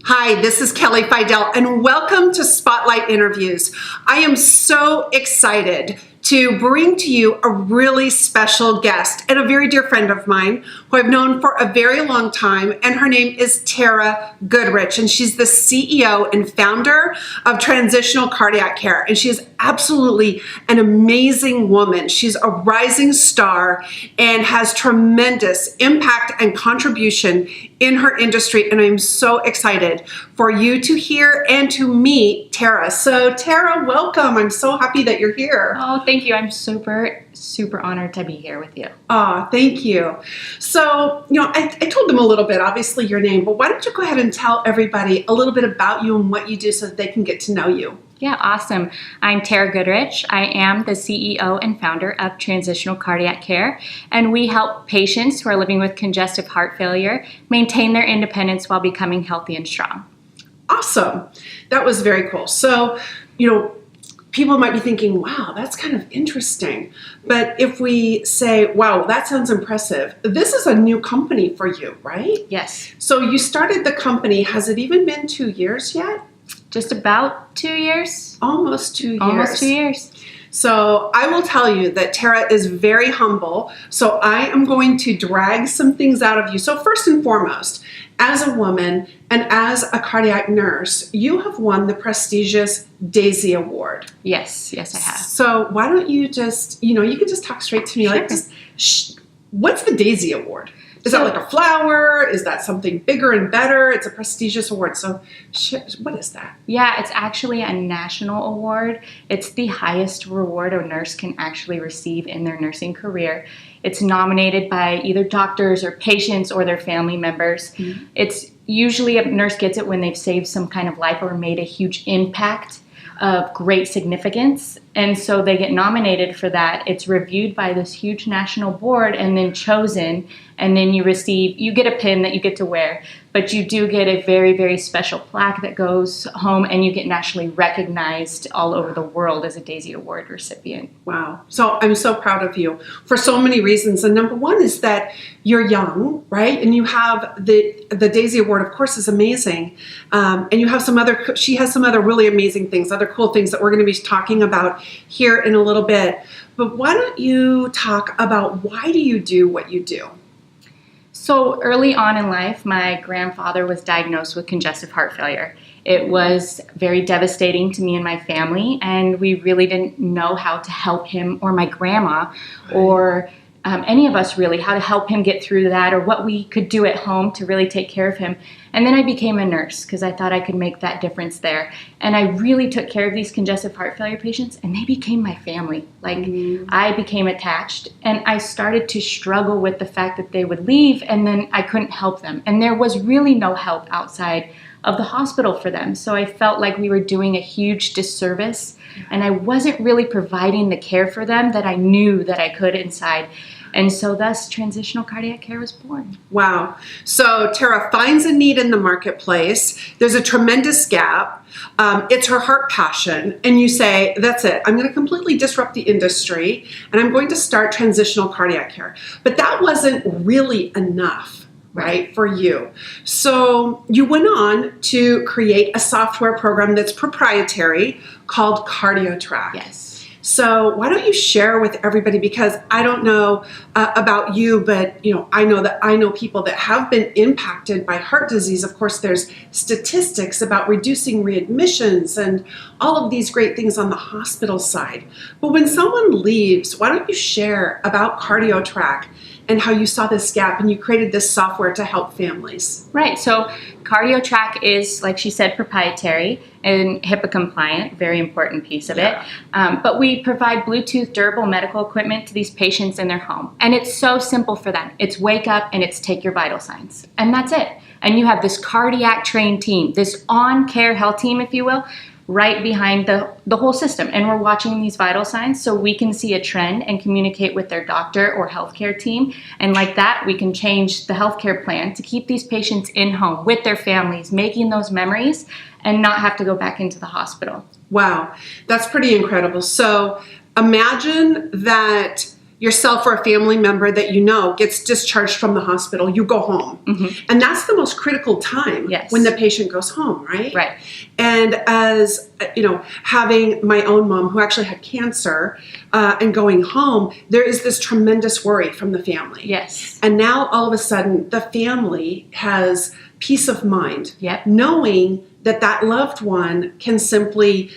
Hi, this is Kelly Fidel, and welcome to Spotlight Interviews. I am so excited to bring to you a really special guest and a very dear friend of mine who I've known for a very long time, and her name is Terra Goodrich, and she's the CEO and founder of Transitional Cardiac Care, and she is absolutely an amazing woman. She's a rising star and has tremendous impact and contribution in her industry, and I'm so excited for you to hear and to meet Terra. So Terra, welcome. I'm so happy that you're here. Oh, thank you. I'm super honored to be here with you. Oh, thank you. So, I told them a little bit, obviously your name, but why don't you go ahead and tell everybody a little bit about you and what you do so that they can get to know you. Yeah, awesome. I'm Terra Goodrich. I am the CEO and founder of Transitional Cardiac Care, and we help patients who are living with congestive heart failure maintain their independence while becoming healthy and strong. Awesome. That was very cool. So, people might be thinking, wow, that's kind of interesting. But if we say, wow, that sounds impressive, this is a new company for you, right? Yes. So you started the company. Has it even been 2 years yet? Just about 2 years. Almost 2 years. Almost 2 years. So I will tell you that Terra is very humble. So I am going to drag some things out of you. So first and foremost, as a woman and as a cardiac nurse, you have won the prestigious Daisy Award. Yes, I have. So why don't you just, you could just talk straight to me, Sure. What's the Daisy Award? Is that like a flower? Is that something bigger and better? It's a prestigious award. So what is that? Yeah, it's actually a national award. It's the highest reward a nurse can actually receive in their nursing career. It's nominated by either doctors or patients or their family members. Mm-hmm. It's usually a nurse gets it when they've saved some kind of life or made a huge impact of great significance, and so they get nominated for that. It's reviewed by this huge national board and then chosen, and then you get a pin that you get to wear, but you do get a very, very special plaque that goes home, and you get nationally recognized all over the world as a Daisy Award recipient. Wow. So I'm so proud of you for so many reasons, and number one is that you're young, right? And you have the Daisy Award, of course, is amazing, and you have she has some other really amazing things, other cool things that we're going to be talking about here in a little bit. But why don't you talk about why do you do what you do? So early on in life, my grandfather was diagnosed with congestive heart failure. It was very devastating to me and my family, and we really didn't know how to help him or my grandma or any of us really, how to help him get through that or what we could do at home to really take care of him. And then I became a nurse because I thought I could make that difference there. And I really took care of these congestive heart failure patients, and they became my family. I became attached, and I started to struggle with the fact that they would leave and then I couldn't help them. And there was really no help outside of the hospital for them. So I felt like we were doing a huge disservice, and I wasn't really providing the care for them that I knew that I could inside. And so thus Transitional Cardiac Care was born. Wow. So Terra finds a need in the marketplace. There's a tremendous gap. It's her heart passion. And you say, that's it. I'm going to completely disrupt the industry, and I'm going to start Transitional Cardiac Care. But that wasn't really enough, right, for you. So you went on to create a software program that's proprietary called CardioTrack. Yes. So why don't you share with everybody, because I don't know about you, but I know people that have been impacted by heart disease. Of course, there's statistics about reducing readmissions and all of these great things on the hospital side. But when someone leaves, why don't you share about CardioTrack and how you saw this gap and you created this software to help families? Right. So CardioTrack is, like she said, proprietary and HIPAA compliant, very important piece of it. But we provide Bluetooth durable medical equipment to these patients in their home. And it's so simple for them. It's wake up and it's take your vital signs. And that's it. And you have this cardiac trained team, this on-care health team, if you will, right behind the whole system. And we're watching these vital signs so we can see a trend and communicate with their doctor or healthcare team. And like that, we can change the healthcare plan to keep these patients in home with their families, making those memories and not have to go back into the hospital. Wow, that's pretty incredible. So imagine that yourself or a family member that you know gets discharged from the hospital, you go home. And that's the most critical time when the patient goes home, right? Right. And as, having my own mom who actually had cancer and going home, there is this tremendous worry from the family. Yes. And now all of a sudden the family has peace of mind, knowing that that loved one can simply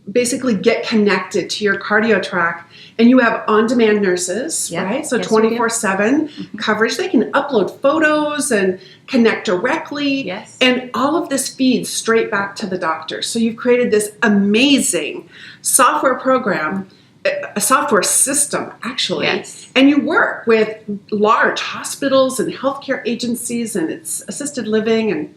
basically get connected to your CardioTrack, and you have on-demand nurses, right? So 24/7 coverage. They can upload photos and connect directly, and all of this feeds straight back to the doctor. So you've created this amazing software program, a software system, actually, and you work with large hospitals and healthcare agencies, and it's assisted living and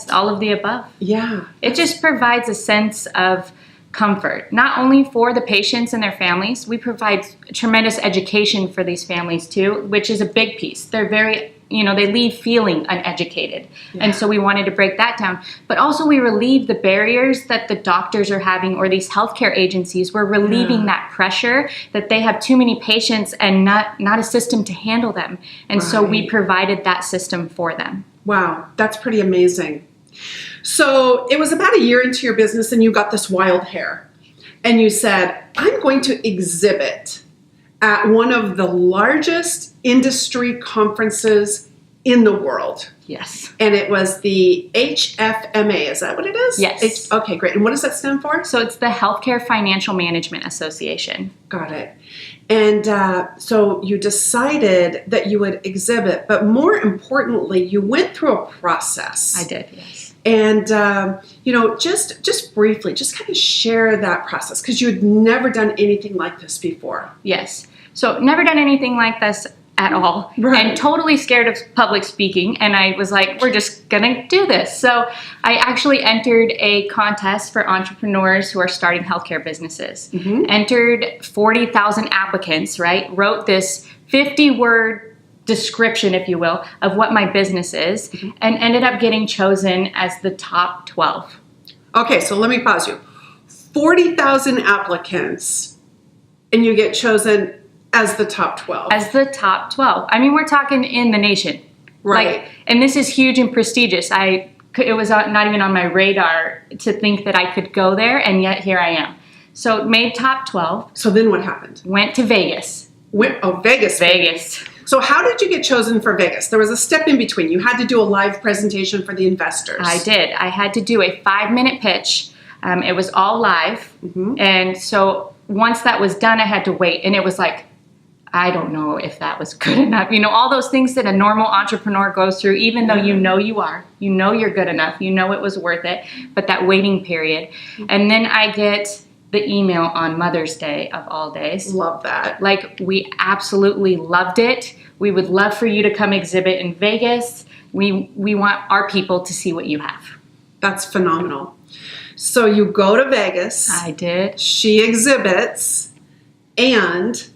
all of the above. Yeah. It just provides a sense of comfort, not only for the patients and their families. We provide tremendous education for these families too, which is a big piece. They're very, they leave feeling uneducated. And so we wanted to break that down. But also we relieve the barriers that the doctors are having, or these healthcare agencies. We're relieving that pressure that they have too many patients and not a system to handle them. And so we provided that system for them. Wow, that's pretty amazing. So it was about a year into your business and you got this wild hair. And you said, I'm going to exhibit at one of the largest industry conferences in the world. Yes. And it was the HFMA. Is that what it is? Yes. Okay, great. And what does that stand for? So it's the Healthcare Financial Management Association. Got it. And so you decided that you would exhibit, but more importantly, you went through a process. I did, yes. And, just briefly, just kind of share that process, because you had never done anything like this before. Yes. So never done anything like this at all. Right. And totally scared of public speaking. And I was like, we're just going to do this. So I actually entered a contest for entrepreneurs who are starting healthcare businesses. Entered 40,000 applicants, right? Wrote this 50-word description, if you will, of what my business is, and ended up getting chosen as the top 12. Okay, so let me pause you. 40,000 applicants, and you get chosen as the top 12. As the top 12. I mean, we're talking in the nation. Right. And this is huge and prestigious. It was not even on my radar to think that I could go there, and yet here I am. So made top 12. So then what happened? Went to Vegas. Vegas. Vegas. So how did you get chosen for Vegas? There was a step in between. You had to do a live presentation for the investors. I did. I had to do a 5-minute pitch. It was all live. And so once that was done, I had to wait. And it was like, I don't know if that was good enough. All those things that a normal entrepreneur goes through, even though you're good enough, it was worth it. But that waiting period. And then I get the email on Mother's Day of all days. Love that. Like, we absolutely loved it. We would love for you to come exhibit in Vegas. We want our people to see what you have. That's phenomenal. So you go to Vegas. I did. She exhibits, and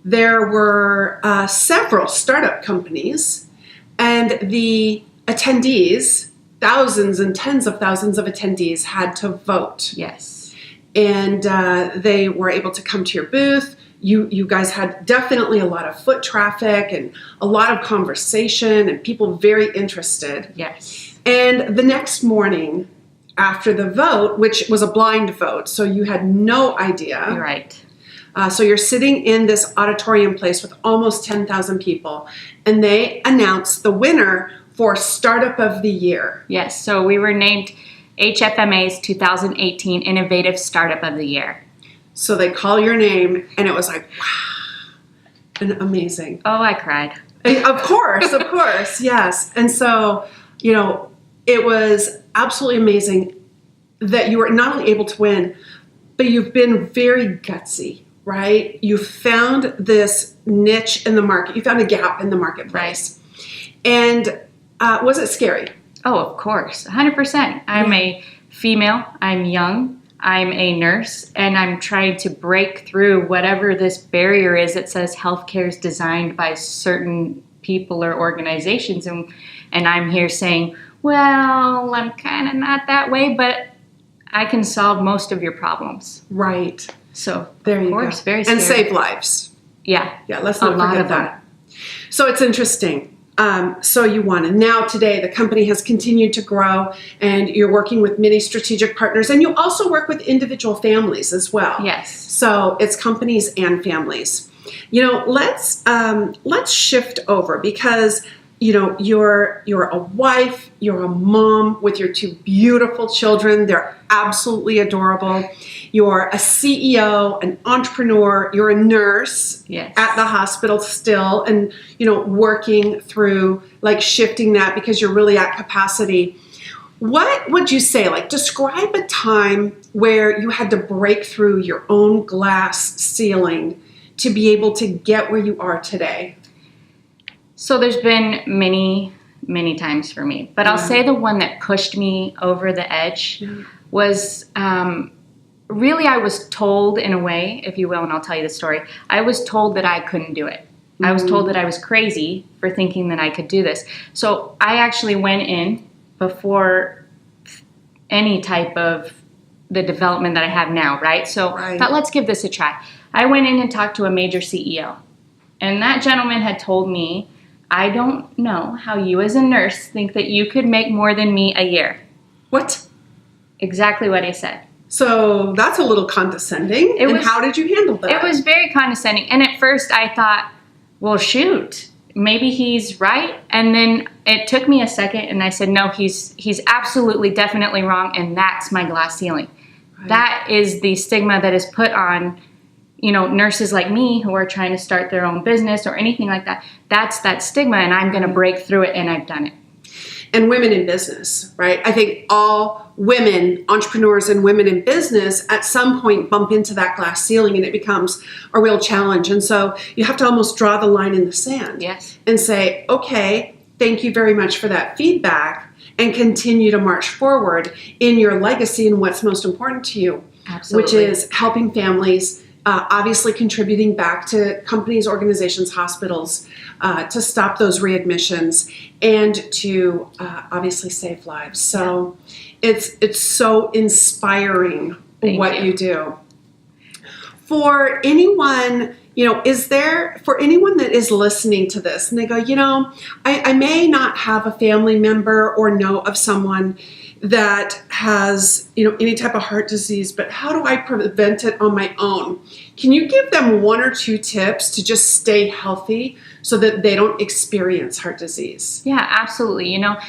there were several startup companies, and the attendees, thousands and tens of thousands of attendees, had to vote. Yes. And they were able to come to your booth. You guys had definitely a lot of foot traffic and a lot of conversation and people very interested. Yes. And the next morning after the vote, which was a blind vote, so you had no idea. You're right. So you're sitting in this auditorium place with almost 10,000 people, and they announced the winner for Startup of the Year. Yes. So we were named HFMA's 2018 Innovative Startup of the Year. So they call your name, and it was like, wow, and amazing. Oh, I cried. Of course, yes. And so, it was absolutely amazing that you were not only able to win, but you've been very gutsy, right? You found this niche in the market. You found a gap in the marketplace. Right. And was it scary? Oh, of course, 100%. I'm a female, I'm young, I'm a nurse, and I'm trying to break through whatever this barrier is that says healthcare is designed by certain people or organizations. And I'm here saying, well, I'm kind of not that way, but I can solve most of your problems. Right. So, there you of course, go. very scary. And save lives. Yeah. Yeah, let's A not lot forget of them. that. So it's interesting. So you won. And now today the company has continued to grow and you're working with many strategic partners, and you also work with individual families as well. Yes. So it's companies and families. You know, let's shift over because, you know, you're a wife, you're a mom with your two beautiful children. They're absolutely adorable. You're a CEO, an entrepreneur, you're a nurse Yes. at the hospital still, and, you know, working through like shifting that because you're really at capacity. What would you say, like describe a time where you had to break through your own glass ceiling to be able to get where you are today? So there's been many, many times for me, but I'll say the one that pushed me over the edge was really I was told in a way, if you will, and I'll tell you the story. I was told that I couldn't do it. I was told that I was crazy for thinking that I could do this. So I actually went in before any type of the development that I have now, right? So I thought, let's give this a try. I went in and talked to a major CEO, and that gentleman had told me, I don't know how you as a nurse think that you could make more than me a year. What? Exactly what he said. So that's a little condescending. How did you handle that? It was very condescending. And at first I thought, well, shoot, maybe he's right. And then it took me a second and I said, no, he's absolutely, definitely wrong. And that's my glass ceiling. Right. That is the stigma that is put on, you know, nurses like me who are trying to start their own business or anything like that. That's that stigma, and I'm going to break through it, and I've done it. And women in business, right? I think all women, entrepreneurs and women in business at some point bump into that glass ceiling and it becomes a real challenge. And so you have to almost draw the line in the sand. Yes. And say, okay, thank you very much for that feedback, and continue to march forward in your legacy and what's most important to you. Absolutely. Which is helping families, obviously contributing back to companies, organizations, hospitals, to stop those readmissions and to obviously save lives. So it's so inspiring what you do. For anyone, you know, for anyone that is listening to this and they go, you know, I may not have a family member or know of someone that has, you know, any type of heart disease, but how do I prevent it on my own? Can you give them one or two tips to just stay healthy so that they don't experience heart disease? Yeah, absolutely. You know,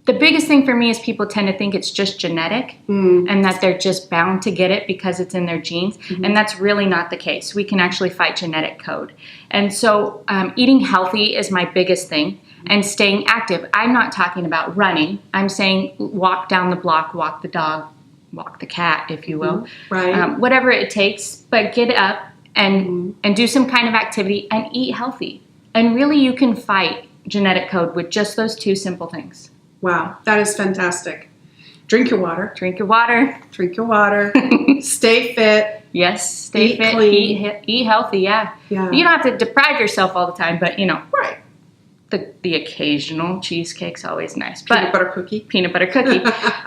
the biggest thing for me is people tend to think it's just genetic and that they're just bound to get it because it's in their genes. And that's really not the case. We can actually fight genetic code. And so eating healthy is my biggest thing. And staying active. I'm not talking about running. I'm saying walk down the block, walk the dog, walk the cat, if you will. Right. Whatever it takes, but get up and do some kind of activity and eat healthy. And really you can fight genetic code with just those two simple things. Wow, that is fantastic. Drink your water. Drink your water. Drink your water. Stay fit. Yes, stay fit. Clean. Eat healthy, yeah. You don't have to deprive yourself all the time, but you know. Right. The occasional cheesecake's always nice. Peanut butter cookie. Peanut butter cookie.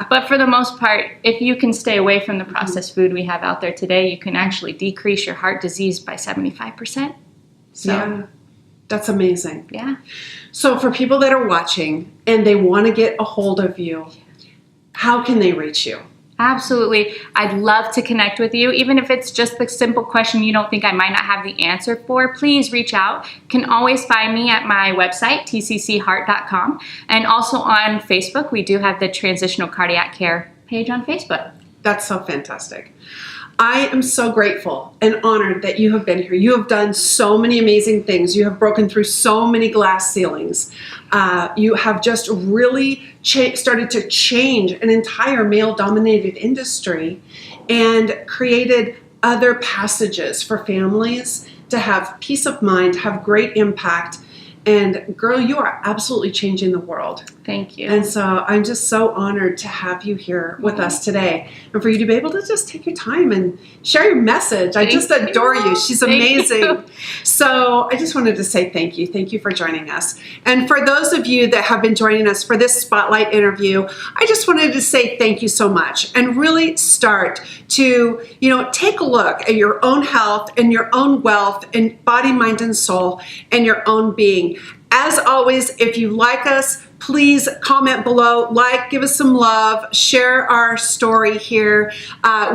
But for the most part, if you can stay away from the processed food we have out there today, you can actually decrease your heart disease by 75%. So, yeah, that's amazing. Yeah. So for people that are watching and they want to get a hold of you, how can they reach you? Absolutely. I'd love to connect with you. Even if it's just the simple question you don't think I might not have the answer for, please reach out. You can always find me at my website, tccheart.com. And also on Facebook, we do have the Transitional Cardiac Care page on Facebook. That's so fantastic. I am so grateful and honored that you have been here. You have done so many amazing things. You have broken through so many glass ceilings. You have just really started to change an entire male-dominated industry and created other passages for families to have peace of mind, have great impact, And girl, you are absolutely changing the world. Thank you. And so I'm just so honored to have you here with us today and for you to be able to just take your time and share your message. I just adore you. She's amazing. So I just wanted to say thank you. Thank you for joining us. And for those of you that have been joining us for this spotlight interview, I just wanted to say thank you so much and really start to, take a look at your own health and your own wealth and body, mind, and soul and your own being. As always, if you like us, please comment below, give us some love, share our story here.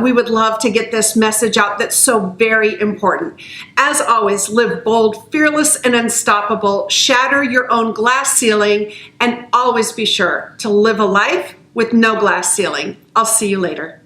We would love to get this message out that's so very important. As always, live bold, fearless, and unstoppable. Shatter your own glass ceiling, and always be sure to live a life with no glass ceiling. I'll see you later.